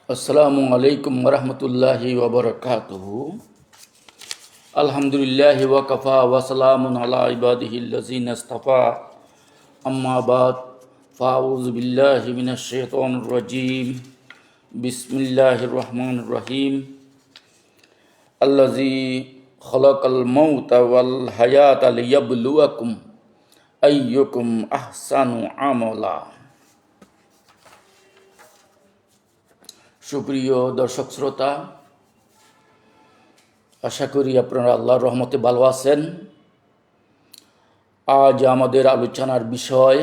আসসালামু আলাইকুম ওরহমতুল্লাহি ওবরকাতুহু। আলহামদুলিল্লাহি ওয়া কাফা ওয়া সালামুন আলা ইবাদিহিল্লাযিনা ইসতাফা। আম্মা বাদ, ফাউযু বিল্লাহি মিনাশ শাইতানির রাজীম। বিসমিল্লাহির রহমানির রহিম। আল্লাযী খালাকাল মাউতা ওয়াল হায়াতা লিয়াবলুয়াকুম আইয়ুকুম আহসানু আমালা। সুপ্রিয় দর্শক শ্রোতা, আশা করি আপনারা আল্লাহর রহমতে ভালো আছেন। আজ আমাদের আলোচনার বিষয়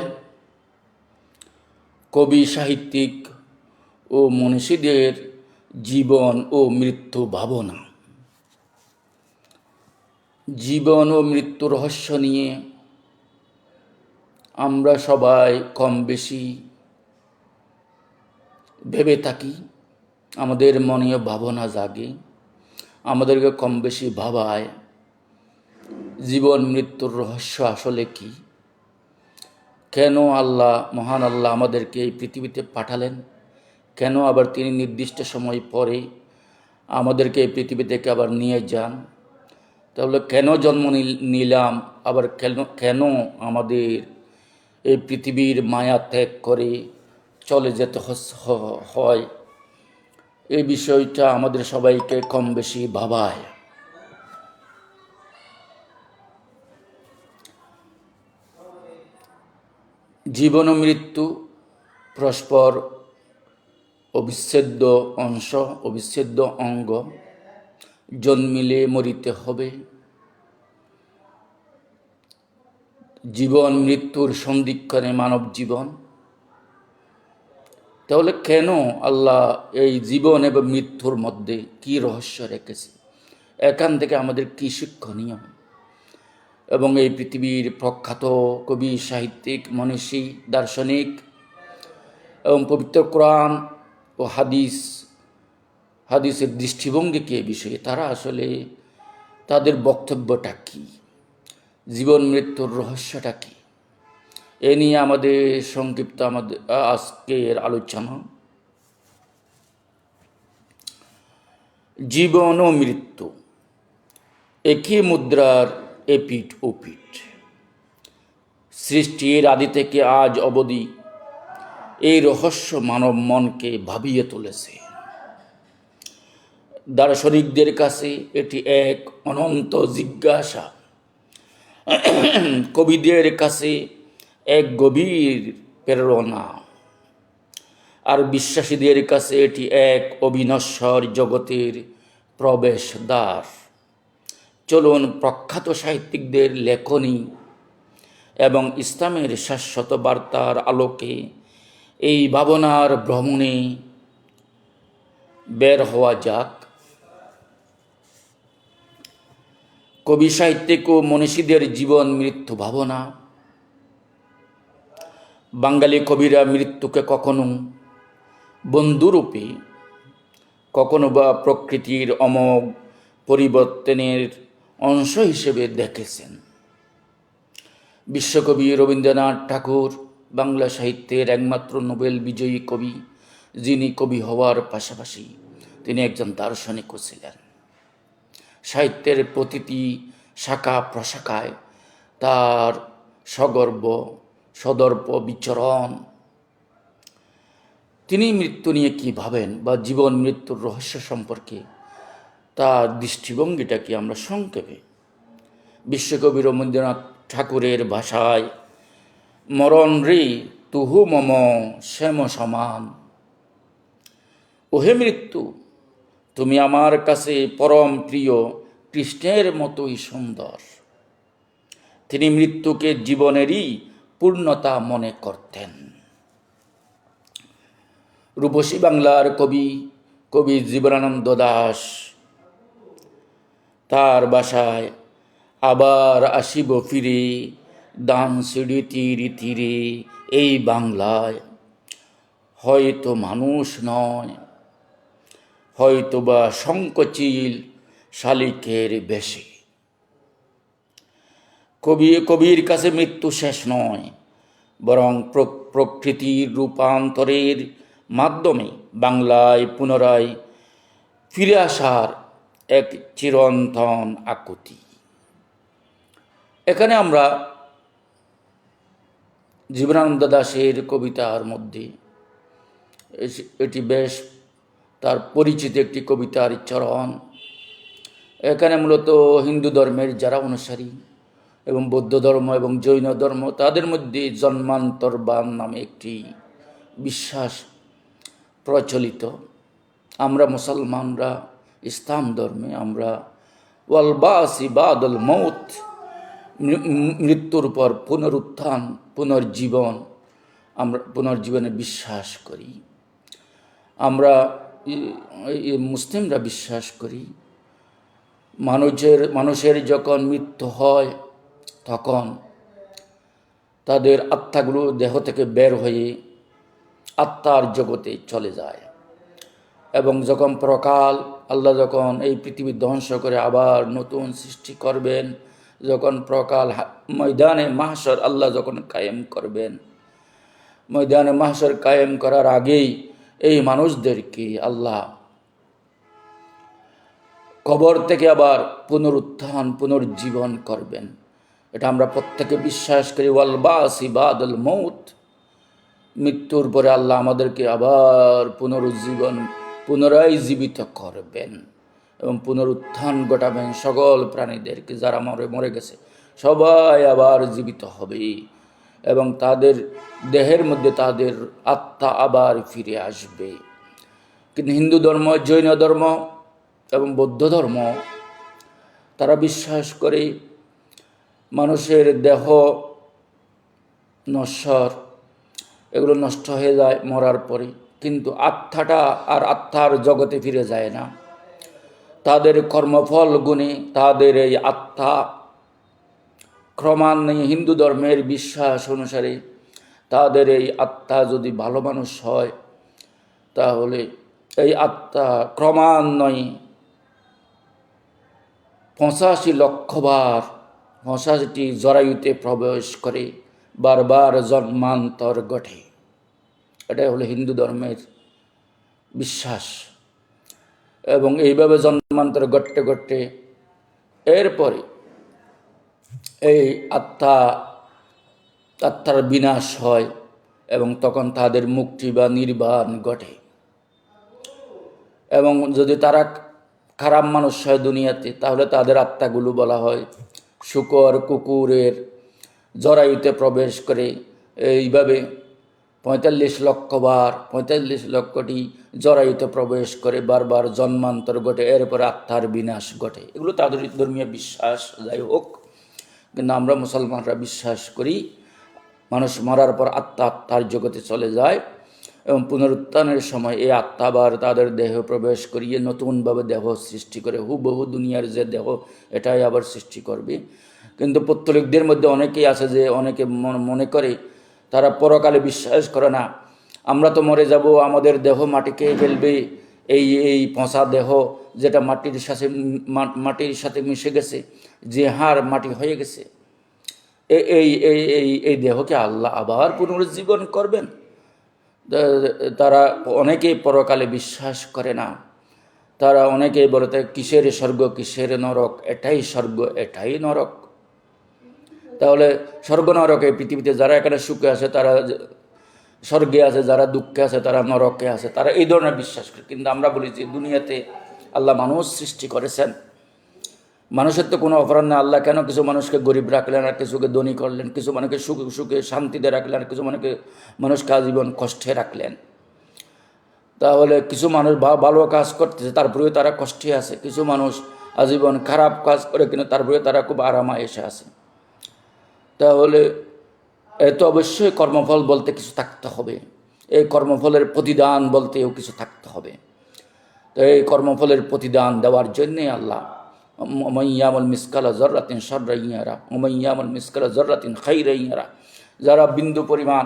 কবি, সাহিত্যিক ও মনীষীদের জীবন ও মৃত্যু ভাবনা। জীবন ও মৃত্যু রহস্য নিয়ে আমরা সবাই কম বেশি ভেবে থাকি, আমাদের মনে ভাবনা জাগে, আমাদেরকে কম বেশি ভাবায় জীবন মৃত্যুর রহস্য আসলে কি, কেন মহান আল্লাহ আমাদেরকে এই পৃথিবীতে পাঠালেন, কেন আবার তিনি নির্দিষ্ট সময় পরে আমাদেরকে এই পৃথিবী থেকে আবার নিয়ে যান, তাহলে কেন জন্ম নিলাম, আবার কেন আমাদের এই পৃথিবীর মায়া ত্যাগ করে চলে যেতে হয়, এই বিষয়টা আমাদের সবাইকে কম বেশি ভাবায়। জীবন ও মৃত্যু পরস্পর অবিচ্ছেদ্য অংশ, অবিচ্ছেদ্য অঙ্গ। জন্মিলে মরিতে হবে। জীবন মৃত্যুর সন্ধিক্ষণে মানব জীবন। তাহলে কেন আল্লাহ এই জীবন এবং মৃত্যুর মধ্যে কি রহস্য রেখেছে, এখান থেকে আমাদের কি শিক্ষণীয়? এবং এই পৃথিবীর প্রখ্যাত কবি, সাহিত্যিক, মনীষী, দার্শনিক এবং পবিত্র কোরআন ও হাদিসের দৃষ্টিভঙ্গি কি এই বিষয়ে, তারা আসলে তাদের বক্তব্যটা কি, জীবন মৃত্যুর রহস্যটা কি, এ নিয়ে আমাদের সংক্ষিপ্ত আজকের আলোচনা। জীবন ও মৃত্যু একই মুদ্রার এপিঠ ওপিঠ। সৃষ্টির আদি থেকে আজ অবধি এই রহস্য মানব মনকে ভাবিয়ে তুলেছে। দার্শনিকদের কাছে এটি এক অনন্ত জিজ্ঞাসা, কবিদের কাছে এক গভীর প্রেরণা, আর বিশ্বাসীদের কাছে এটি এক অবিনশ্বর জগতের প্রবেশদ্বার। চলুন প্রখ্যাত সাহিত্যিকদের লেখনী এবং ইসলামের শাশ্বত বার্তার আলোকে এই ভাবনার ভ্রমণে বের হওয়া যাক। কবি, সাহিত্যিক ও মনীষীদের জীবন মৃত্যু ভাবনা। বাঙালি কবিরা মৃত্যুকে কখনো বন্ধুরূপে, কখনো বা প্রকৃতির অমোঘ পরিবর্তনের অংশ হিসেবে দেখেছেন। বিশ্বকবি রবীন্দ্রনাথ ঠাকুর বাংলা সাহিত্যের একমাত্র নোবেল বিজয়ী কবি, যিনি কবি হওয়ার পাশাপাশি তিনি একজন দার্শনিকও ছিলেন। সাহিত্যের প্রতিটি শাখা প্রশাখায় তার সগর্ব সদর্প বিচরণ। তিনি মৃত্যু নিয়ে কী ভাবেন বা জীবন মৃত্যুর রহস্য সম্পর্কে তার দৃষ্টিভঙ্গিটা কি আমরা সংক্ষেপে। বিশ্বকবি রবীন্দ্রনাথ ঠাকুরের ভাষায়, মরণ রে তুহু মম শ্যাম সমান। ওহে মৃত্যু, তুমি আমার কাছে পরম প্রিয় কৃষ্ণের মতোই সুন্দর। তিনি মৃত্যুকে জীবনেরই পূর্ণতা মনে করতেন। রূপসী বাংলার কবি জীবনানন্দ দাশ তার বাসায়, আবার আসিব ফিরে দান সিঁড়ি তীরে তীরে এই বাংলায়, হয়তো মানুষ নয়, হয়তো বা শঙ্কচিল শালিকের বেশে। কবির কাছে মৃত্যু শেষ নয়, বরং প্রকৃতির রূপান্তরের মাধ্যমে বাংলায় পুনরায় ফিরে আসার এক চিরন্তন আকুতি। এখানে আমরা জীবনানন্দ দাশের কবিতার মধ্যে এটি বেশ তার পরিচিত একটি কবিতার চরণ। এখানে মূলত হিন্দু ধর্মের যারা অনুসারী এবং বৌদ্ধ ধর্ম এবং জৈন ধর্ম, তাদের মধ্যে জন্মান্তরবাদ নামে একটি বিশ্বাস প্রচলিত। আমরা মুসলমানরা ইসলাম ধর্মে আমরা ওয়াল বাসি বাদল মৌত, মৃত্যুর পর পুনরুত্থান, পুনর্জীবন, আমরা পুনর্জীবনে বিশ্বাস করি। আমরা মুসলিমরা বিশ্বাস করি মানুষের যখন মৃত্যু হয় তখন তাদের আত্মাগুলো দেহ থেকে বের হয়ে আত্মার জগতে চলে যায়, এবং যখন পরকাল আল্লাহ যখন এই পৃথিবী ধ্বংস করে আবার নতুন সৃষ্টি করবেন, যখন পরকাল ময়দানে মাহশর আল্লাহ যখন কায়েম করবেন, ময়দানে মাহশর কায়েম করার আগেই এই মানুষদেরকে আল্লাহ কবর থেকে আবার পুনরুত্থান, পুনর্জীবন করবেন। এটা আমরা প্রত্যেকে বিশ্বাস করি। ওয়াল বাসি বাদল মৌত, মৃত্যুর পরে আল্লাহ আমাদেরকে আবার পুনরায় জীবিত করবেন এবং পুনরুত্থান ঘটাবেন। সকল প্রাণীদেরকে যারা মরে গেছে সবাই আবার জীবিত হবে এবং তাদের দেহের মধ্যে তাদের আত্মা আবার ফিরে আসবে। কিন্তু হিন্দু ধর্ম, জৈন ধর্ম এবং বৌদ্ধ ধর্ম তারা বিশ্বাস করে মানুষের দেহ নশ্বর, এগুলো নষ্ট হয়ে যায় মরার পরে, কিন্তু আত্মাটা আর আত্মার জগতে ফিরে যায় না। তাদের কর্মফল গুণে তাদের এই আত্মা ক্রমান্বয়ে, হিন্দু ধর্মের বিশ্বাস অনুসারে তাদের এই আত্মা যদি ভালো মানুষ হয় তাহলে এই আত্মা ক্রমান্বয়ে 85 লক্ষ বার 85টি জরায়ুতে প্রবেশ করে বারবার জন্মান্তর ঘটে। এটাই হলো হিন্দু ধর্মের বিশ্বাস। এবং এইভাবে জন্মান্তর ঘটতে ঘটতে এরপরে এই আত্মার বিনাশ হয় এবং তখন তাদের মুক্তি বা নির্বাণ ঘটে। এবং যদি তারা খারাপ মানুষ হয় দুনিয়াতে, তাহলে তাদের আত্মাগুলো বলা হয় শূকর কুকুরের জরায়ুতে প্রবেশ করে এইভাবে 45 লক্ষ বার 45 লক্ষটি জরায়ুতে প্রবেশ করে বারবার জন্মান্তর ঘটে, এরপরে আত্মার বিনাশ ঘটে। এগুলো তাদের ধর্মীয় বিশ্বাস। যাই হোক, কিন্তু আমরা মুসলমানরা বিশ্বাস করি মানুষ মরার পর আত্মার জগতে চলে যায় এবং পুনরুত্থানের সময় এই আত্মা আবার তাদের দেহে প্রবেশ করিয়ে নতুনভাবে দেহ সৃষ্টি করে, হুবহু দুনিয়ার যে দেহ এটাই আবার সৃষ্টি করবে। কিন্তু পৌত্তলিকদের মধ্যে অনেকেই আছে যে অনেকে মনে করে, তারা পরকালে বিশ্বাস করে না। আমরা তো মরে যাব, আমাদের দেহ মাটি খেয়ে ফেলবে, এই পচা দেহ যেটা মাটির সাথে মিশে গেছে, যে হাড় মাটি হয়ে গেছে, এই দেহকে আল্লাহ আবার পুনরুজ্জীবন করবেন। তারা অনেকেই পরকালে বিশ্বাস করে না। তারা অনেকেই বলে তাই কিসের স্বর্গ কিসের নরক, এটাই স্বর্গ এটাই নরক। তাহলে স্বর্গ নরক এই পৃথিবীতে যারা এখানে সুখে আছে তারা স্বর্গে আছে, যারা দুঃখে আছে তারা নরকে আছে, তারা এই ধরনের বিশ্বাস করে। কিন্তু আমরা বলি যে দুনিয়াতে আল্লাহ মানুষ সৃষ্টি করেছেন, মানুষের তো কোনো অপরাধ না। আল্লাহ কেন কিছু মানুষকে গরিব রাখলেন আর কিছুকে ধনী করলেন, কিছু মানুষকে সুখে শান্তিতে রাখলেন আর কিছু মানুষকে আজীবন কষ্টে রাখলেন? তাহলে কিছু মানুষ ভালো কাজ করতেছে তারপরেও তারা কষ্টে আছে, কিছু মানুষ আজীবন খারাপ কাজ করে কিন্তু তারপরে তারা খুব আরামে এসে আছে। তাহলে এত অবশ্যই কর্মফল বলতে কিছু থাকতে হবে, এই কর্মফলের প্রতিদান বলতেও কিছু থাকতে হবে। তো এই কর্মফলের প্রতিদান দেওয়ার জন্যে আল্লাহ ওমাইয়ামুল মিসকালা জর্রাতিন শাররান ইয়ারা ওমাইয়ামুল মিসকালা জর্রাতিন খাইরান ইয়ারা, যারা বিন্দু পরিমাণ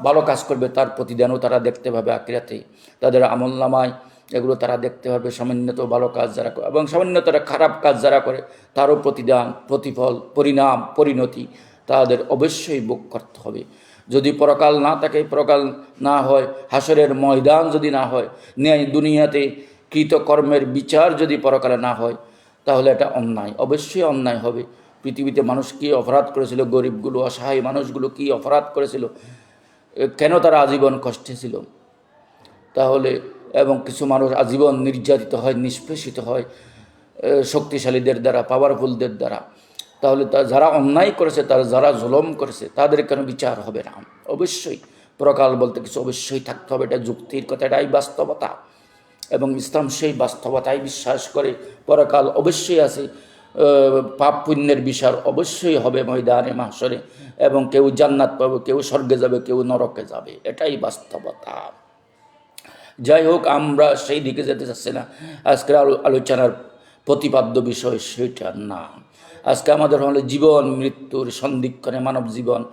ভালো কাজ করবে তার প্রতিদানও তারা দেখতে পাবে আখিরাতে। তাদের আমলনামায় এগুলো তারা দেখতে পাবে, সামান্যত ভালো কাজ যারা করে এবং সামান্যত খারাপ কাজ যারা করে তারও প্রতিদান, প্রতিফল, পরিণাম, পরিণতি তাদের অবশ্যই ভোগ করতে হবে। যদি পরকাল না থাকে, পরকাল না হয়, হাসরের ময়দান যদি না হয়, ন্যায় দুনিয়াতে কৃতকর্মের বিচার যদি পরকালে না হয়, তাহলে এটা অন্যায়, অবশ্যই অন্যায় হবে। পৃথিবীতে মানুষ কী অপরাধ করেছিল, গরিবগুলো, অসহায় মানুষগুলো কী অপরাধ করেছিল, কেন তারা আজীবন কষ্টে ছিল, তাহলে এবং কিছু মানুষ আজীবন নির্যাতিত হয়, নিষ্পেষিত হয় শক্তিশালীদের দ্বারা, পাওয়ারফুলদের দ্বারা, তাহলে যারা অন্যায় করেছে, তারা যারা জুলুম করেছে, তাদের কেন বিচার হবে না? অবশ্যই পরকাল বলতে কিছু অবশ্যই থাকতে হবে, এটা যুক্তির কথা, এটাই বাস্তবতা। এবং ইসলাম সেই বাস্তবতায় বিশ্বাস করে, পরকাল অবশ্যই আছে, পাপ পুণ্যের বিচার অবশ্যই হবে ময়দানে মাহশরে, এবং কেউ জান্নাত পাবে, কেউ স্বর্গে যাবে, কেউ নরকে যাবে, এটাই বাস্তবতা। যাই হোক, আমরা সেই দিকে যেতে চাচ্ছি না। আজকের আলোচনার প্রতিপাদ্য বিষয় সেটা না। আজকে আমাদের হলো জীবন মৃত্যুর সন্ধিক্ষণে মানব জীবন,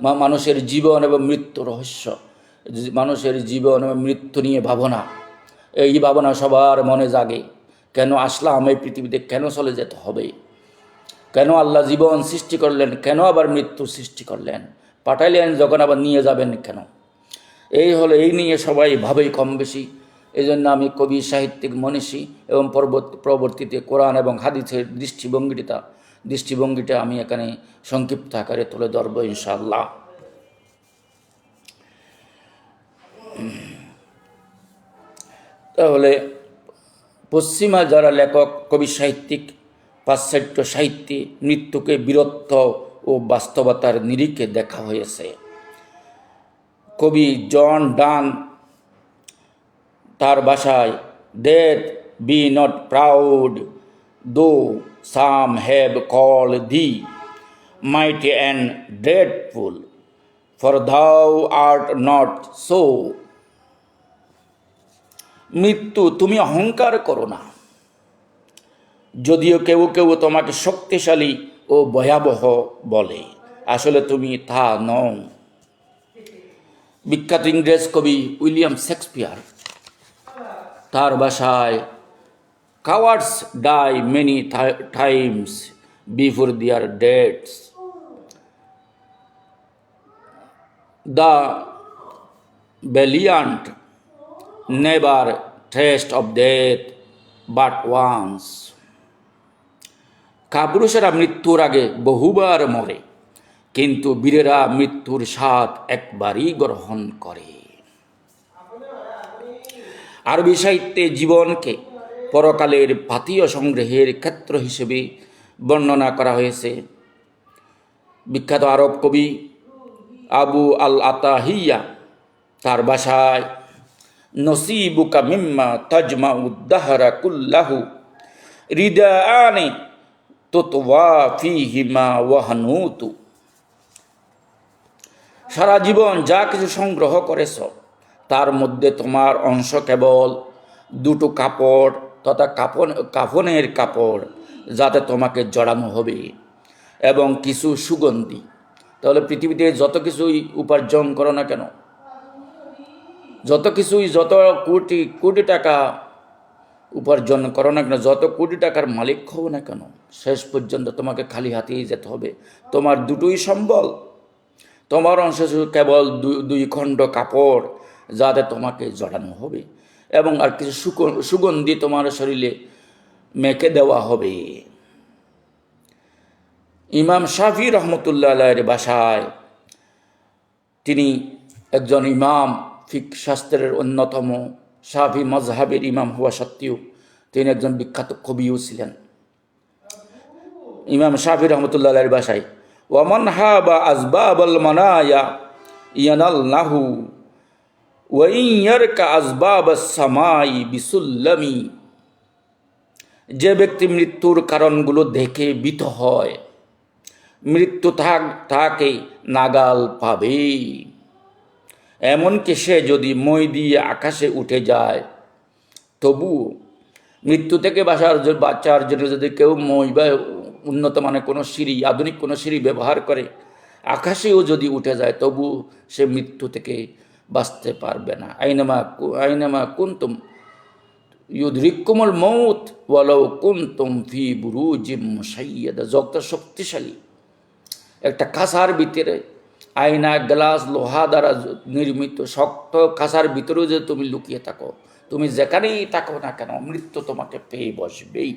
মানুষের জীবন এবং মৃত্যু রহস্য, মানুষের জীবন এবং মৃত্যু নিয়ে ভাবনা। এই ভাবনা সবার মনে জাগে। কেন আসলাম এই পৃথিবীতে, কেন চলে যেতে হবে, কেন আল্লাহ জীবন সৃষ্টি করলেন, কেন আবার মৃত্যু সৃষ্টি করলেন, পাঠাইলেন যখন আবার নিয়ে যাবেন কেন? এই নিয়ে সবাই ভাবেই কম বেশি। এই জন্য আমি কবি, সাহিত্যিক, মনীষী এবং পরবর্তীতে কোরআন এবং হাদিসের দৃষ্টিভঙ্গিটা আমি এখানে সংক্ষিপ্ত আকারে তুলে ধরব ইনশাআল্লাহ। তাহলে পশ্চিমা যারা লেখক, কবি, সাহিত্যিক, পাশ্চাত্য সাহিত্যে মৃত্যুকে বীরত্ব ও বাস্তবতার নিরিখে দেখা হয়েছে। কবি জন ডান তার ভাষায়, "Death be not proud, though some have called thee mighty and dreadful, for thou art not so." মৃত্যু, তুমি অহংকার করো না, যদিও কেউ কেউ তোমাকে শক্তিশালী ও ভয়াবহ বলে, আসলে তুমি তা নও। বিখ্যাত ইংরেজ কবি উইলিয়াম শেক্সপিয়ার তার ভাষায়, "Cowards die many times before their deaths. The valiant never taste of death but once." কাপুরুষেরা মৃত্যুর আগে বহুবার মরে, কিন্তু বীরেরা মৃত্যুর স্বাদ একবারই গ্রহণ করে। আরবি সাহিত্যে জীবনকে পরকালের পাথেয় সংগ্রহের ক্ষেত্র হিসেবে বর্ণনা করা হয়েছে। বিখ্যাত আরব কবি আবু আল আতাহিয়া তার ভাষায়, "নসিবুকা মিম্মা তাজমা উদ্দাহরা কুল্লাহু রিদাআনে তুতওয়া ফিহিমা ওয়াহনুতু।" সারা জীবন যা কিছু সংগ্রহ করেছ, তার মধ্যে তোমার অংশ কেবল দুটো কাপড় তথা কাফনের কাপড়, যাতে তোমাকে জড়ানো হবে, এবং কিছু সুগন্ধি। তাহলে পৃথিবীতে যত কিছুই উপার্জন করো না কেন, যত কোটি কোটি টাকা উপার্জন করো না কেন, যত কোটি টাকার মালিক হও না কেন, শেষ পর্যন্ত তোমাকে খালি হাতেই যেতে হবে। তোমার দুটোই সম্বল, তোমার অংশ কেবল দুই খণ্ড কাপড়, যাতে তোমাকে জড়ানো হবে, এবং আর কিছু সুগন্ধি তোমার শরীরে মেখে দেওয়া হবে। ইমাম শাফি রহমতুল্লাহ আলাইহির ভাষায়, তিনি একজন ইমাম, ফিকহ শাস্ত্রের অন্যতম শাফি মাজহাবের ইমাম হওয়া সত্ত্বেও তিনি একজন বিখ্যাত কবিও ছিলেন। ইমাম শাফি রহমতুল্লাহ আলাইহির ভাষায়, "ওয়ামান হাবা আসবাবাল মানায়া ইয়ানাল্লাহু ওয়া ইন ইয়ারকা আসবাবাস সামাই বিসুল্লামি।" যে ব্যক্তি মৃত্যুর কারণগুলো দেখে ভীত হয়, মৃত্যু তাকে নাগাল পাবে। এমনকি সে যদি মই দিয়ে আকাশে উঠে যায়, তবু মৃত্যু থেকে বাঁচার জন্য যদি কেউ মই বা উন্নত মানের কোনো সিঁড়ি, আধুনিক কোনো সিঁড়ি ব্যবহার করে, আকাশেও যদি উঠে যায়, তবু সে মৃত্যু থেকে বাঁচতে পারবে না। আইনামা কুনতুম ইউদরিকুমুল মউত ওয়ালাউ কুনতুম ফি বুরুজিম মুশাইয়াদা। যত শক্তিশালী একটা কাঁচার ভিতরে আয়না, গ্লাস, লোহা দ্বারা নির্মিত শক্ত খাঁচার ভিতরেও যে তুমি লুকিয়ে থাকো, তুমি যেখানেই থাকো না কেন, মৃত্যু তোমাকে পেয়ে বসবেই।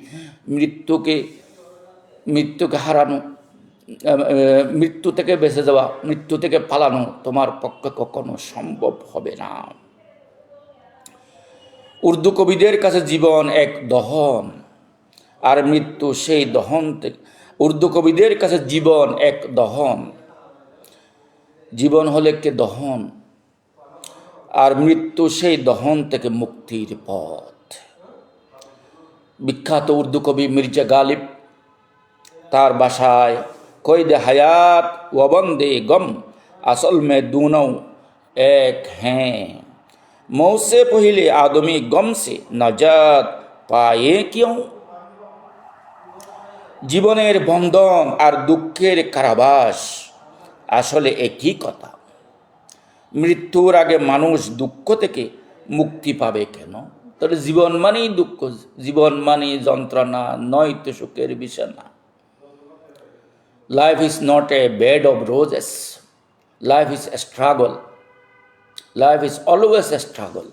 মৃত্যুকে হারানো, মৃত্যু থেকে বেঁচে যাওয়া, মৃত্যু থেকে পালানো তোমার পক্ষে কখনো সম্ভব হবে না। উর্দু কবিদের কাছে জীবন এক দহন, আর মৃত্যু সেই দহন থেকে। উর্দু কবিদের কাছে জীবন এক দহন, জীবন হলে কে দহন, আর মৃত্যু সেই দহন থেকে মুক্তির পথ। বিখ্যাত উর্দু কবি মির্জা গালিব তার বাসায় কয়দে হায়াত ওবন্দে গম আসল মে দুনৌ এক হ্যাঁ, মৌসে পहिले आदमी गम से नजात पाए क्यों। জীবনের বন্ধন আর দুঃখের কারাবাস আসলে একই কথা। মৃত্যুর আগে মানুষ দুঃখ থেকে মুক্তি পাবে কেন? তাহলে জীবন মানেই দুঃখ, জীবন মানেই যন্ত্রণা, নয়তো সুখের বিছানা। Life is not a bed of roses, life is a struggle, life is always a struggle.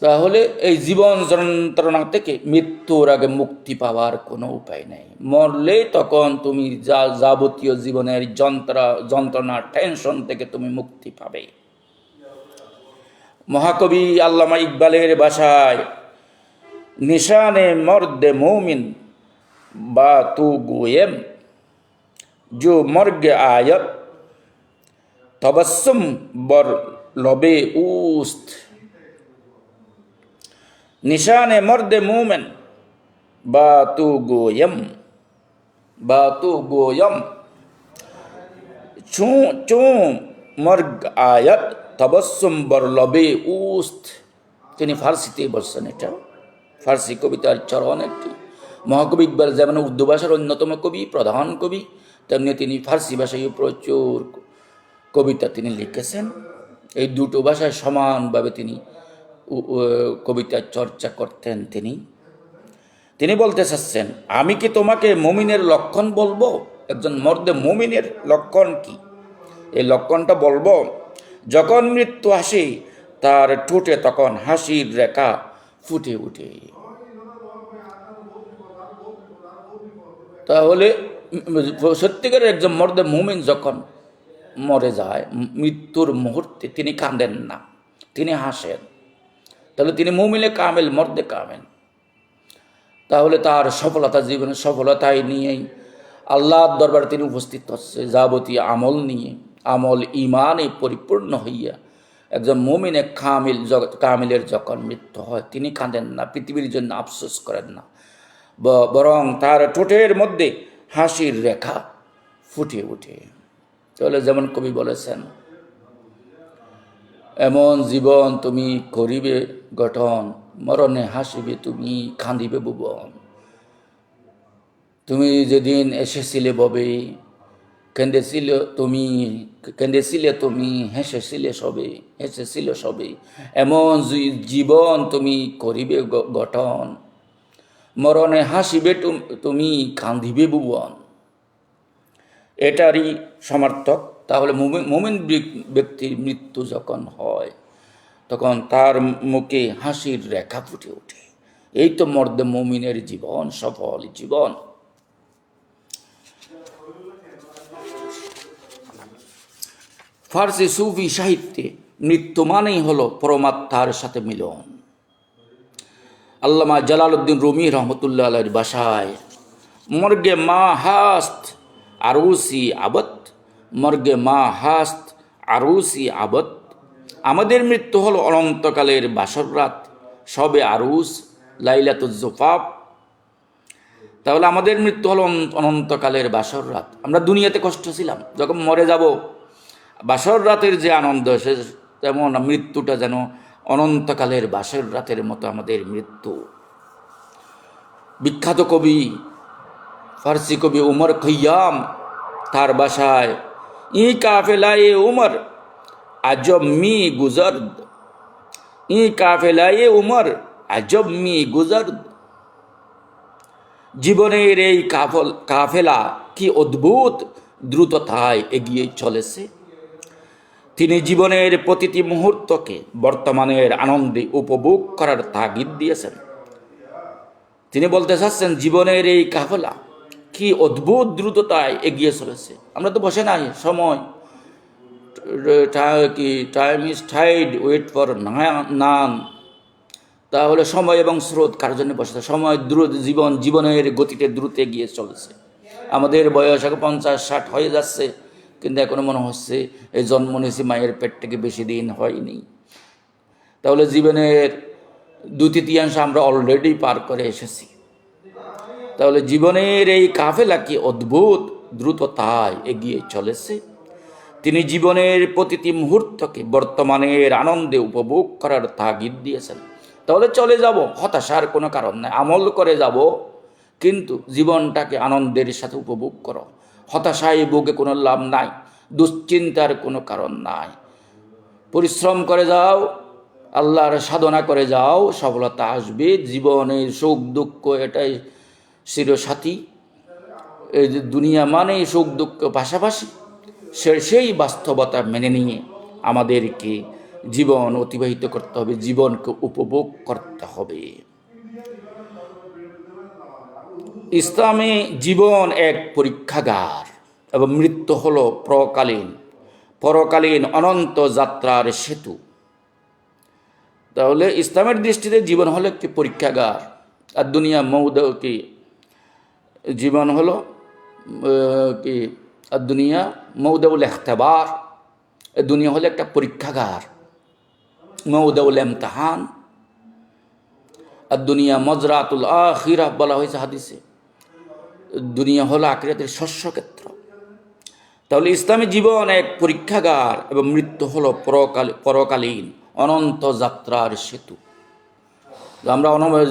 তাহলে এই জীবন যন্ত্রণা থেকে মৃত্যুর আগে মুক্তি পাওয়ার কোনো উপায় নেই। মরলে তখন তুমি যাবতীয় জীবনের যন্ত্রণা, টেনশন থেকে তুমি মুক্তি পাবে। মহাকবি আল্লামা ইকবালের ভাষায়, নিশানে মর্দে মোমিন বা তু গোয়েম जो मर्ग आयत तबस्सुम बर लबे उस्त। निशाने मर्द मोमिन बातु गोयम चू चू मर्ग आयत तबस्सुम बर लबे उस्त। তিনি ফার্সিতে বলছেন, এটা ফার্সি কবিতার চরণ একটি। মহাকবি ইকবাল যেমন উর্দু ভাষার অন্যতম কবি, প্রধান কবি, তেমনি তিনি ফার্সি ভাষায় প্রচুর কবিতা তিনি লিখেছেন। এই দুটো ভাষায় সমানভাবে তিনি কবিতার চর্চা করতেন। তিনি বলতে চাচ্ছেন, আমি কি তোমাকে মুমিনের লক্ষণ বলবো? একজন মর্দে মুমিনের লক্ষণ কি? এই লক্ষণটা বলবো, যখন মৃত্যু আসে তার ঠোঁটে তখন হাসির রেখা ফুটে ওঠে। তাহলে সত্যিকারের একজন মর্দে মুমিন যখন মরে যায়, মৃত্যুর মুহূর্তে তিনি কাঁদেন না, তিনি হাসেন। তাহলে তিনি মুমিনে কামেল, মর্দে কামেল। তাহলে তার সফলতা, জীবনের সফলতায় নিয়েই আল্লাহর দরবারে তিনি উপস্থিত হচ্ছে যাবতীয় আমল নিয়ে, আমল ইমানে পরিপূর্ণ হইয়া। একজন মুমিনে কামিলের যখন মৃত্যু হয় তিনি কাঁদেন না, পৃথিবীর জন্য আফসোস করেন না, বরং তার ঠোঁটের মধ্যে হাসির রেখা ফুটে ওঠে। তাহলে যেমন কবি বলেছেন, এমন জীবন তুমি করিবে গঠন, মরণে হাসিবে তুমি কাঁদিবে ভুবন। তুমি যেদিন এসেছিলে ববে, কেঁদেছিলে তুমি হেসেছিলে সবে। এমন জীবন তুমি করিবে গঠন, মরণে হাসিবে তুমি কাঁদিবে ভুবন। এটারই সমার্থক। তাহলে মুমিন ব্যক্তির মৃত্যু যখন হয় তখন তার মুখে হাসির রেখা ফুটে ওঠে। এই তো মর্দে মুমিনের জীবন, সফল জীবন। ফার্সি সুফি সাহিত্যে মৃত্যু মানেই হলো পরমাত্মার সাথে মিলন। আল্লামা জালালউদ্দিন রুমি রহমতুল্লাহ আলাইহির ভাষায়, মর্গে মা হাস্ত আরুসি আবত, মর্গে মা হাস্ত আরুসি আবত। আমাদের মৃত্যু হলো অনন্তকালের বাসর রাত, সবে আরুস, লাইলাতুজ জুফাফ। তাহলে আমাদের মৃত্যু হলো অনন্তকালের বাসর রাত। আমরা দুনিয়াতে কষ্ট ছিলাম, যখন মরে যাব বাসর রাতের যে আনন্দ, সে তেমন মৃত্যুটা যেন অনন্তকালের বাসর রাতের মতো আমাদের মৃত্যু। বিখ্যাত কবি, ফার্সি কবি উমর খৈয়াম তার ভাষায়, ই কাফেলায়ে উমর আজব মি গুজরদ, ই কাফেলায়ে উমর আজব মি গুজরদ। জীবনের এই কাফেলা কি অদ্ভুত দ্রুততায় এগিয়ে চলেছে। তিনি জীবনের প্রতিটি মুহূর্তকে বর্তমানের আনন্দে উপভোগ করার তাগিদ দিয়েছেন। তিনি বলতে চাচ্ছেন জীবনের এই কাফেলা কি অদ্ভুত দ্রুততায় এগিয়ে চলেছে। আমরা তো বসে নাই, সময় কি time is tide wait for none. তাহলে সময় এবং স্রোত কার জন্য বসে? সময় দ্রুত, জীবনের গতিতে দ্রুত এগিয়ে চলেছে। আমাদের বয়স এখন 50-60 হয়ে যাচ্ছে, কিন্তু এখনো মনে হচ্ছে এই জন্ম নিয়েছি মায়ের পেট থেকে বেশি দিন হয়নি। তাহলে জীবনের 2/3 আমরা অলরেডি পার করে এসেছি। তাহলে জীবনের এই কাফেলা কি অদ্ভুত দ্রুততায় এগিয়ে চলেছে। তিনি জীবনের প্রতিটি মুহূর্তকে বর্তমানের আনন্দে উপভোগ করার তাগিদ দিয়েছেন। তাহলে চলে যাব, হতাশার কোনো কারণ নাই। আমল করে যাব, কিন্তু জীবনটাকে আনন্দের সাথে উপভোগ করো। হতাশায় ভোগে কোনো লাভ নাই, দুশ্চিন্তার কোনো কারণ নাই। পরিশ্রম করে যাও, আল্লাহর সাধনা করে যাও, সফলতা আসবে। জীবনের সুখ দুঃখ এটাই চিরসাথী। এই যে দুনিয়া মানে সুখ দুঃখ পাশাপাশি, সেই বাস্তবতা মেনে নিয়ে আমাদেরকে জীবন অতিবাহিত করতে হবে, জীবনকে উপভোগ করতে হবে। ইসলামে জীবন এক পরীক্ষাগার এবং মৃত্যু হলো পরকালীন অনন্ত যাত্রার সেতু। তাহলে ইসলামের দৃষ্টিতে জীবন হলো একটি পরীক্ষাগার, আর দুনিয়া কি জীবন হলো কি আর দুনিয়া মৌদাউল ইখতিবার। দুনিয়া হলো একটা পরীক্ষাগার, মৌদাউল ইমতিহান। আর দুনিয়া মজরাতুল আখিরাহ বলা হয়েছে হাদিসে। দুনিয়া হলো আখিরাতের শস্যক্ষেত্র। তাহলে ইসলামী জীবন এক পরীক্ষাগার এবং মৃত্যু হলো পরকালীন অনন্ত যাত্রার সেতু। আমরা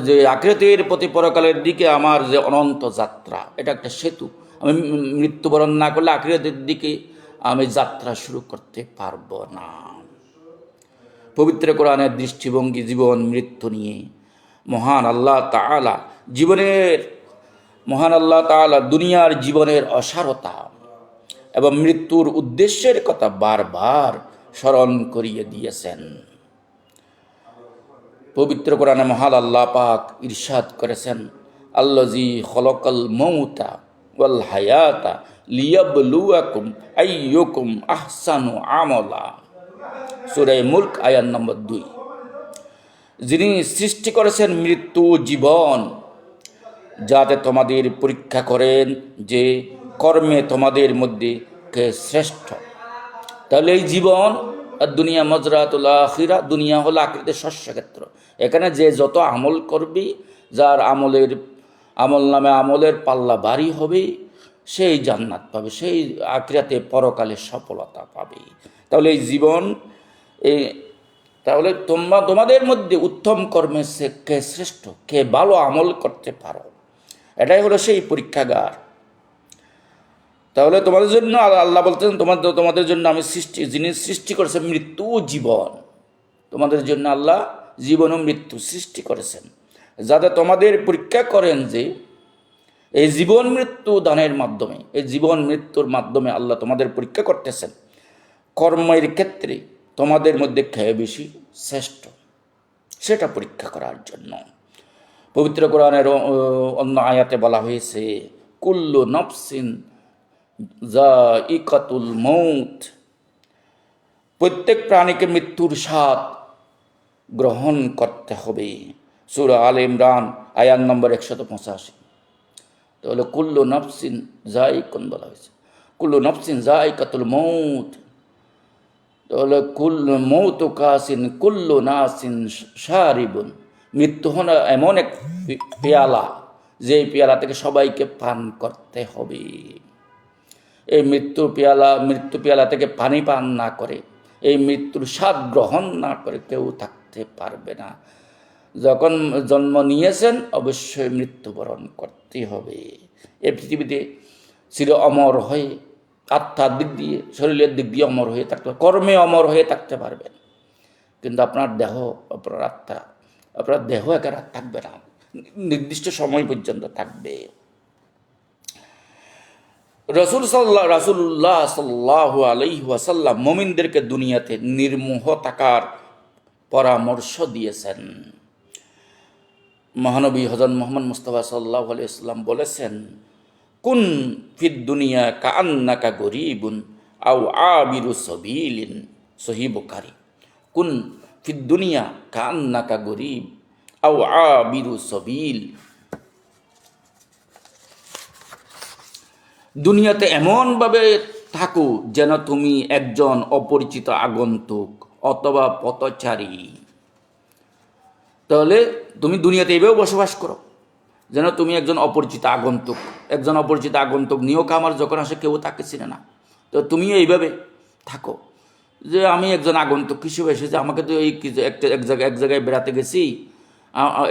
যে আখিরাতের প্রতি পরকালের দিকে আমার যে অনন্ত যাত্রা, এটা একটা সেতু। আমি মৃত্যুবরণ না করলে আখিরাতের দিকে আমি যাত্রা শুরু করতে পারবো না। পবিত্র কোরআনের দৃষ্টিভঙ্গি জীবন মৃত্যু নিয়ে। মহান আল্লাহ তাআলা দুনিয়ার জীবনের অসারতা এবং মৃত্যুর উদ্দেশ্যের কথা বারবার স্মরণ করিয়ে দিয়েছেন। পবিত্র কোরআনে মহান আল্লাহ পাক ইরশাদ করেছেন, আল্লাযী খলাকাল মাউতা ওয়াল হায়াতা লিয়াবলুয়াকুম আইয়ুকুম আহসানু আমালা। সূরা মুলক আয়াত নম্বর 2। যিনি সৃষ্টি করেছেন মৃত্যু জীবন, যাতে তোমাদের পরীক্ষা করেন যে কর্মে তোমাদের মধ্যে কে শ্রেষ্ঠ। তাহলে এই জীবন আর দুনিয়া মজরাতুল আখিরা, দুনিয়া হলো আখিরাতের শস্যক্ষেত্র। এখানে যে যত আমল করবি, যার আমল নামে আমলের পাল্লা ভারী হবে, সেই জান্নাত পাবে, সেই আখিরাতে পরকালে সফলতা পাবে। তাহলে এই জীবন তাহলে তোমাদের মধ্যে উত্তম কর্মে কে শ্রেষ্ঠ, কে ভালো আমল করতে পারো, এটাই হলো সেই পরীক্ষাগার। তাহলে তোমাদের জন্য আল্লাহ বলতেন, তোমাদের জন্য আমি যিনি সৃষ্টি করেছেন মৃত্যু ও জীবন, তোমাদের জন্য আল্লাহ জীবন ও মৃত্যু সৃষ্টি করেছেন, যাতে তোমাদের পরীক্ষা করেন যে এই জীবন মৃত্যু দানের মাধ্যমে, এই জীবন মৃত্যুর মাধ্যমে আল্লাহ তোমাদের পরীক্ষা করতেছেন কর্মের ক্ষেত্রে তোমাদের মধ্যে কে বেশি শ্রেষ্ঠ, সেটা পরীক্ষা করার জন্য। পবিত্র কোরআনের অন্য আয়াতে বলা হয়েছে, কুল্লু নফসিন যায়িকাতুল মউত, প্রত্যেক প্রাণীকে মৃত্যুর স্বাদ গ্রহণ করতে হবে। সূরা আলে ইমরান আয়াত নম্বর 185। তাহলে কুল্লু নফসিন যায়িকুন বলা হয়েছে, কুল্লু নফসিন যায়িকাতুল মউত। তাহলে কুল্লু মউতু কাসিন কুল্লু নাসিন শারিবুন, মৃত্যু হলো এমন এক পেয়ালা, যে পেয়ালা থেকে সবাইকে পান করতে হবে। এই মৃত্যু পেয়ালা থেকে পানি পান না করে, এই মৃত্যুর স্বাদ গ্রহণ না করে কেউ থাকতে পারবে না। যখন জন্ম নিয়েছেন অবশ্যই মৃত্যুবরণ করতে হবে। এই পৃথিবীতে চির অমর হয়ে, আত্মার দিক দিয়ে, শরীরের দিক দিয়ে অমর হয়ে থাকতে পারবেন, কর্মে অমর হয়ে থাকতে পারবেন, কিন্তু আপনার দেহ, আপনার আত্মা, আপনার দেহ একা থাকবে না, নির্দিষ্ট সময় পর্যন্ত থাকবে। রাসূলুল্লাহ সাল্লাল্লাহু আলাইহি ওয়াসাল্লাম মুমিনদেরকে দুনিয়াতে নির্মোহ থাকার পরামর্শ দিয়েছেন। মহানবী হযরত মুহাম্মদ মুস্তাফা সাল্লাল্লাহু আলাইহি ওয়াসাল্লাম বলেছেন, কুন ফিদ দুনিয়া কাআন্নাকা গরীবুন আও আবিরু সাবিলিন। সহিহ বুখারী। কুন ফিদ দুনিয়া কাআন্নাকা গরীব আও আবিরু সাবিল। দুনিয়াতে এমনভাবে থাকো যেন তুমি একজন অপরিচিত আগন্তুক অথবা পথচারী। তাহলে তুমি দুনিয়াতে এভাবে বসবাস করো যেন তুমি একজন অপরিচিত আগন্তুক। একজন অপরিচিত আগন্তুক নিয়োগ আমার যখন আসে কেউ তাকে চিনে না, তো তুমিও এইভাবে থাকো যে আমি একজন আগন্তুক হিসেবে এসেছি, আমাকে তো এই এক জায়গায় বেড়াতে গেছি,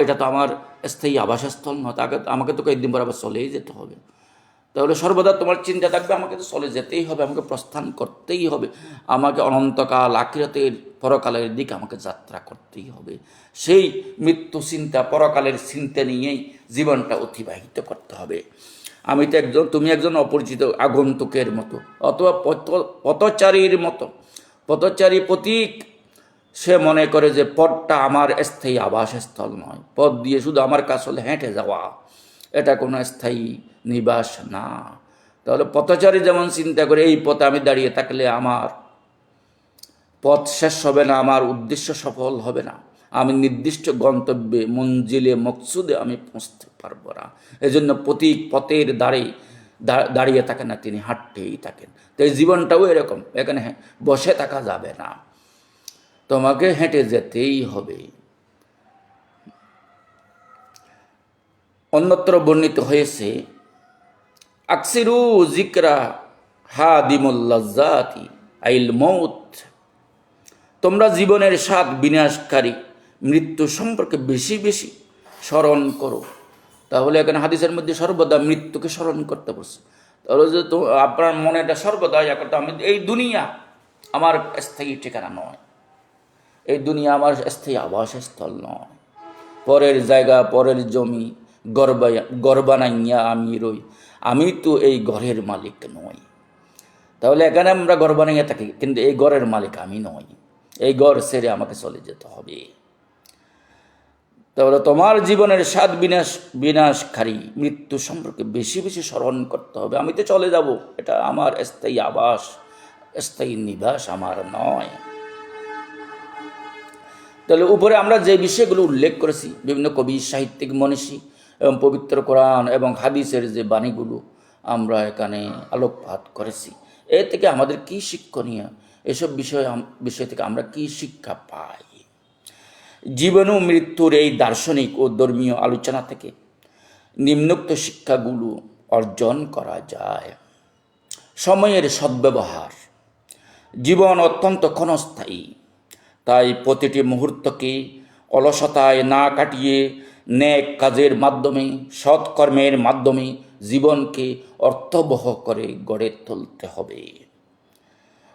এটা তো আমার স্থায়ী আবাসস্থল নয়, তাকে আমাকে তো কয়েকদিন পর আবার চলেই যেতে হবে। তাহলে সর্বদা তোমার চিন্তা থাকবে আমাকে তো চলে যেতেই হবে, আমাকে প্রস্থান করতেই হবে, আমাকে অনন্তকাল আখিরাতের পরকালের দিকে আমাকে যাত্রা করতেই হবে। সেই মৃত্যু চিন্তা, পরকালের চিন্তা নিয়েই জীবনটা অতিবাহিত করতে হবে। তুমি একজন অপরিচিত আগন্তুকের মতো অথবা পথচারীর মতো। পথচারী প্রতীক সে মনে করে যে পথটা আমার স্থায়ী আবাসস্থল নয়, পথ দিয়ে শুধু আমার কাজ হলে হেঁটে যাওয়া, এটা কোনো স্থায়ী নিবাস না। তাহলে পথচারী যেমন চিন্তা করে এই পথে আমি দাঁড়িয়ে থাকলে আমার পথ শেষ হবে না, আমার উদ্দেশ্য সফল হবে না, আমি নির্দিষ্ট গন্তব্যে মঞ্জিলে মকসুদে আমি পৌঁছতে পারবো না। এজন্য প্রতীক পথের দাঁড়িয়ে থাকেন না, তিনি হাঁটতেই থাকেন। তো এই জীবনটাও এরকম, এখানে বসে থাকা যাবে না, তোমাকে হেঁটে যেতেই হবে। অন্যত্র বর্ণিত হয়েছে, আকসিরু জিকরা হাদিমুল লাজ্জাতি আইল মৌত। তোমরা জীবনের স্বাদ বিনাশকারী মৃত্যু সম্পর্কে বেশি বেশি স্মরণ করো। তাহলে এখানে হাদিসের মধ্যে সর্বদা মৃত্যুকে স্মরণ করতে বলছে। তাহলে যে আপনার মনে এটা সর্বদা করতে, আমি এই দুনিয়া আমার স্থায়ী ঠিকানা নয়, এই দুনিয়া আমার স্থায়ী আবাসস্থল নয়, পরের জায়গা, পরের জমি ঘর বানাইয়া আমি রই, আমি তো এই ঘরের মালিক নই। তাহলে এখানে আমরা ঘর বানাইয়া থাকি, কিন্তু এই ঘরের মালিক আমি নই, এই ঘর ছেড়ে আমাকে চলে যেতে হবে। তাহলে তোমার জীবনের স্বাদ বিনাশকারী মৃত্যু সম্পর্কে বেশি বেশি স্মরণ করতে হবে। আমি তো চলে যাব, এটা আমার স্থায়ী আবাস, স্থায়ী নিবাস আমার নয়। তাহলে উপরে আমরা যে বিষয়গুলো উল্লেখ করেছি, বিভিন্ন কবি, সাহিত্যিক, মনীষী এবং পবিত্র কোরআন এবং হাদিসের যে বাণীগুলো আমরা এখানে আলোকপাত করেছি, এ থেকে আমাদের কি শিক্ষণীয়, এসব বিষয় থেকে আমরা কি শিক্ষা পাই? জীবন ও মৃত্যুর এই দার্শনিক ও ধর্মীয় আলোচনা থেকে নিম্নোক্ত শিক্ষাগুলো অর্জন করা যায়। সময়ের সদ্ব্যবহার। জীবন অত্যন্ত ক্ষণস্থায়ী, তাই প্রতিটি মুহূর্তকে অলসতায় না কাটিয়ে নেক কাজের মাধ্যমে, সৎকর্মের মাধ্যমে জীবনকে অর্থবহ করে গড়ে তুলতে হবে।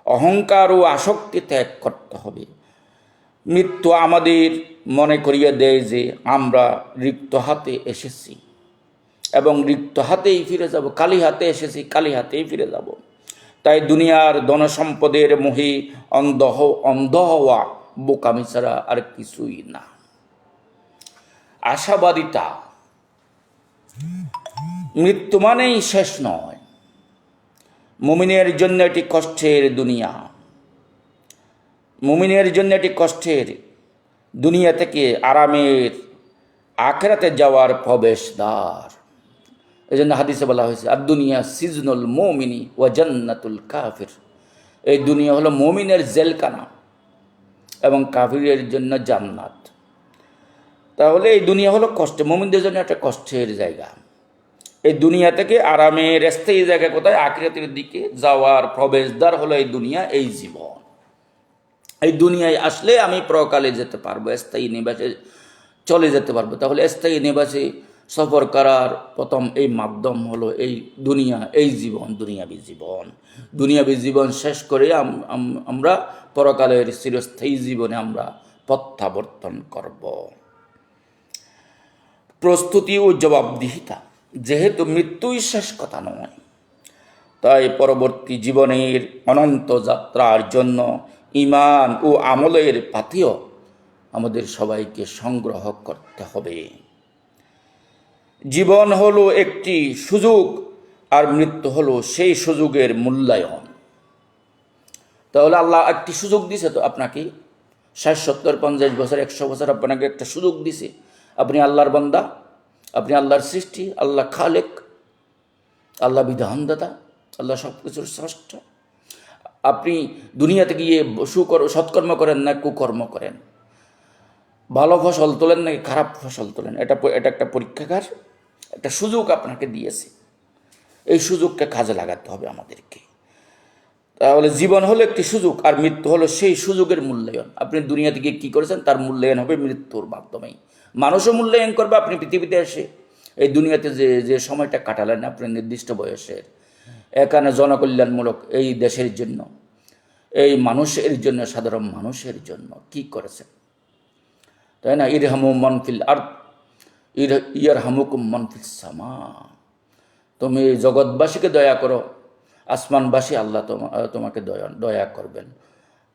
অহংকার ও আসক্তি ত্যাগ করতে হবে। মৃত্যু আমাদের মনে করিয়ে দেয় যে আমরা রিক্ত হাতে এসেছি এবং রিক্ত হাতেই ফিরে যাব, খালি হাতে এসেছি, খালি হাতেই ফিরে যাব। তাই দুনিয়ার ধনসম্পদের মোহে অন্ধ হওয়া বোকামি ছাড়া আর কিছুই না। আশাবাদিতা। মৃত্যু মানেই শেষ নয়, মুমিনের জন্য এটি কষ্টের দুনিয়া। মুমিনের জন্য এটি কষ্টের দুনিয়া থেকে আরামের আখিরাতে যাওয়ার প্রবেশদ্বার। এই জন্য হাদিসে বলা হয়েছে, আর দুনিয়া সিজনুল মুমিনি ওয়া জান্নাতুল কাফির। এই দুনিয়া হলো মুমিনের জেলখানা এবং কাফিরের জন্য জান্নাত। তাহলে এই দুনিয়া হলো মুমিনদের জন্য একটা কষ্টের জায়গা। এই দুনিয়া থেকে আরামের স্থায়ী জায়গা কোথায়? আখিরাতের দিকে যাওয়ার প্রবেশদ্বার হলো এই দুনিয়া, এই জীবন। এই দুনিয়ায় আসলে আমি প্রকালে যেতে পারবো, স্থায়ী নিবাসে চলে যেতে পারবো। তাহলে স্থায়ী নিবাসে সফর করার প্রথম এই মাধ্যম হলো এই দুনিয়া, এই জীবন, দুনিয়াবী জীবন। দুনিয়াবী জীবন শেষ করে আমরা পরকালের চিরস্থায়ী জীবনে আমরা প্রত্যাবর্তন করব। প্রস্তুতি ও জবাবদিহিতা। যেহেতু মৃত্যুই শেষ কথা নয়, তাই পরবর্তী জীবনের অনন্ত যাত্রার জন্য ঈমান ও আমলের পাথেয় আমাদের সবাইকে সংগ্রহ করতে হবে। জীবন হলো একটি সুযোগ, আর মৃত্যু হলো সেই সুযোগের মূল্যায়ন। তাহলে আল্লাহ একটি সুযোগ দিছে তো আপনাকে, 60, 70, 50 বছর, 100 বছর আপনাকে একটা সুযোগ দিছে। আপনি আল্লাহর বান্দা, আপনি আল্লাহর সৃষ্টি, আল্লাহ খালেক, আল্লাহ বিধানদাতা, আল্লাহ সব কিছুর স্রষ্টা। আপনি দুনিয়াতে গিয়ে সৎকর্ম করেন না কুকর্ম করেন, ভালো ফসল তোলেন নাকি খারাপ ফসল তোলেন, এটা একটা পরীক্ষাগার, একটা সুযোগ আপনাকে দিয়েছে। এই সুযোগকে কাজে লাগাতে হবে আমাদেরকে। তাহলে জীবন হলো একটি সুযোগ, আর মৃত্যু হলো সেই সুযোগের মূল্যায়ন। আপনি দুনিয়া থেকে কী করেছেন তার মূল্যায়ন হবে মৃত্যুর মাধ্যমেই। মানুষও মূল্যায়ন করবে আপনি পৃথিবীতে এসে এই দুনিয়াতে যে সময়টা কাটালেন আপনার নির্দিষ্ট বয়সের, এখানে জনকল্যাণমূলক এই দেশের জন্য, এই মানুষের জন্য, সাধারণ মানুষের জন্য কি করেছেন, তাই না? ইরহামু মান ফিল আরদ ইয়ারহামুকুম মান ফিস সামা। তুমি জগৎবাসীকে দয়া করো, আসমানবাসী আল্লাহ তোমাকে দয়া করবেন।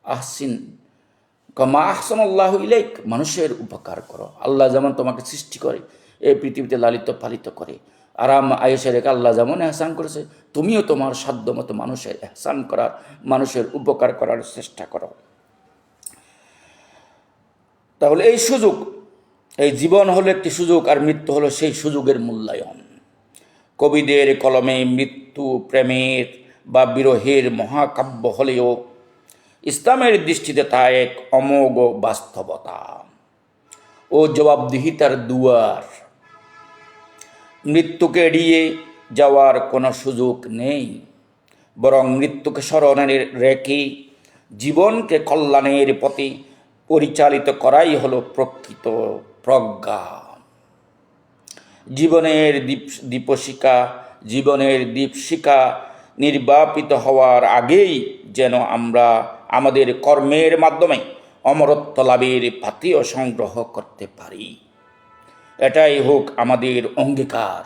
আহসিন কামা আহসানাল্লাহু ইলাইক, মানুষের উপকার করো। আল্লাহ যেমন তোমাকে সৃষ্টি করে, এই পৃথিবীতে লালিত পালিত করে, আরাম আয়েশে রেখে আল্লাহ যেমন এহসান করেছে, তুমিও তোমার সাধ্য মতো মানুষের এহসান করার, মানুষের উপকার করার চেষ্টা করো। তাহলে এই সুযোগ, এই জীবন হলো একটি সুযোগ, আর মৃত্যু হলো সেই সুযোগের মূল্যায়ন। কবিদের কলমে মৃত্যু প্রেমের বা বিরহের মহাকাব্য হলেও ইসলামের দৃষ্টিতে তা এক অমোঘ বাস্তবতা ও জবাবদিহিতার দুয়ার। মৃত্যুকে এড়িয়ে যাওয়ার কোনো সুযোগ নেই, বরং মৃত্যুকে স্মরণে রেখে জীবনকে কল্যাণের পথে পরিচালিত করাই হলো প্রকৃত প্রজ্ঞা। জীবনের দীপশিখা নির্বাপিত হওয়ার আগেই যেন আমরা আমাদের কর্মের মাধ্যমে অমরত্ব লাভের পাথেয় সংগ্রহ করতে পারি। এটাই হোক আমাদের অঙ্গীকার।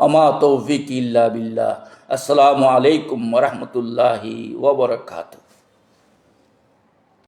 আমা তৌফিক ইল্লা বিল্লাহ। আসসালামু আলাইকুম ওয়া রাহমাতুল্লাহি ওয়া বারাকাতুহু।